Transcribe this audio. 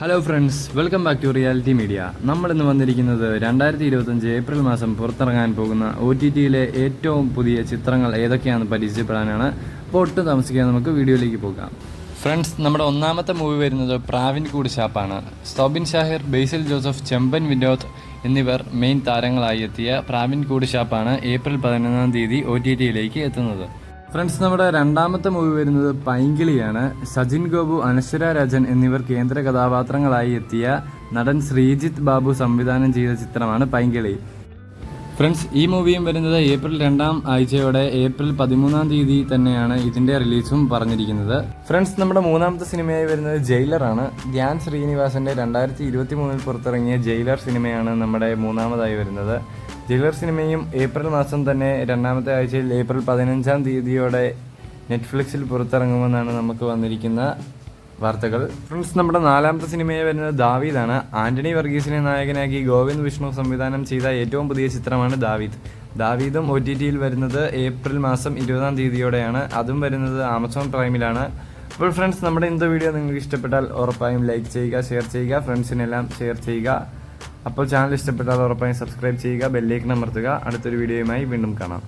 Hello friends, welcome back to reality media. നമ്മളിന്ന് വന്നിരിക്കുന്നത് 2025 April മാസം പുറത്തിറങ്ങാൻ പോകുന്ന OTTയിലെ ഏറ്റവും പുതിയ ചിത്രങ്ങൾ ഏതൊക്കെയാണെന്ന് പരിചയപ്പെടാനാണ്. അപ്പോൾ ഒട്ടും താമസിക്കാതെ നമുക്ക് വീഡിയോയിലേക്ക് പോകാം. ഫ്രണ്ട്സ്, നമ്മുടെ ഒന്നാമത്തെ മൂവി വരുന്നത് പ്രാവിൻകൂട് ഷാപ്പാണ്. സ്തോബിൻ ഷാഹിർ, ബേസിൽ ജോസഫ്, ചെമ്പൻ വിനോദ് എന്നിവർ മെയിൻ താരങ്ങളായി എത്തിയ പ്രാവിൻകൂട് ഷാപ്പാണ് ഏപ്രിൽ 11-ാം തീയതി OTTയിലേക്ക് എത്തുന്നത്. ഫ്രണ്ട്സ്, നമ്മുടെ രണ്ടാമത്തെ മൂവി വരുന്നത് പൈങ്കിളിയാണ്. സജിൻ ഗോപു, അനശ്വര രാജൻ എന്നിവർ കേന്ദ്ര കഥാപാത്രങ്ങളായി എത്തിയ നടൻ ശ്രീജിത്ത് ബാബു സംവിധാനം ചെയ്ത ചിത്രമാണ് പൈങ്കിളി. ഫ്രണ്ട്സ്, ഈ മൂവിയും വരുന്നത് ഏപ്രിൽ 2-ാം ആഴ്ചയോടെ ഏപ്രിൽ 13-ാം തീയതി തന്നെയാണ് ഇതിന്റെ റിലീസും പറഞ്ഞിരിക്കുന്നത്. ഫ്രണ്ട്സ്, നമ്മുടെ മൂന്നാമത്തെ സിനിമയായി വരുന്നത് ജയിലറാണ്. ധ്യാൻ ശ്രീനിവാസന്റെ 2023-ൽ പുറത്തിറങ്ങിയ ജയിലർ സിനിമയാണ് നമ്മുടെ മൂന്നാമതായി വരുന്നത്. ജയിലർ സിനിമയും ഏപ്രിൽ മാസം തന്നെ 2-ാമത്തെ ആഴ്ചയിൽ ഏപ്രിൽ 15-ാം തീയതിയോടെ നെറ്റ്ഫ്ലിക്സിൽ പുറത്തിറങ്ങുമെന്നാണ് നമുക്ക് വന്നിരിക്കുന്ന വാർത്തകൾ. ഫ്രണ്ട്സ്, നമ്മുടെ നാലാമത്തെ സിനിമയായി വരുന്നത് ദാവീദാണ്. ആന്റണി വർഗീസിനെ നായകനാക്കി ഗോവിന്ദ് വിഷ്ണു സംവിധാനം ചെയ്ത ഏറ്റവും പുതിയ ചിത്രമാണ് ദാവീദ്. ദാവീദും OTTയിൽ വരുന്നത് ഏപ്രിൽ മാസം 20-ാം തീയതിയോടെയാണ്. അതും വരുന്നത് ആമസോൺ പ്രൈമിലാണ്. അപ്പോൾ ഫ്രണ്ട്സ്, നമ്മുടെ ഇന്നത്തെ വീഡിയോ നിങ്ങൾക്ക് ഇഷ്ടപ്പെട്ടാൽ ഉറപ്പായും ലൈക്ക് ചെയ്യുക, ഷെയർ ചെയ്യുക, ഫ്രണ്ട്സിനെല്ലാം ഷെയർ ചെയ്യുക. അപ്പോൾ ചാനൽ ഇഷ്ടപ്പെട്ടാൽ ഉറപ്പായും സബ്സ്ക്രൈബ് ചെയ്യുക, ബെല്ലൈക്കൺ അമർത്തുക. അടുത്തൊരു വീഡിയോയുമായി വീണ്ടും കാണാം.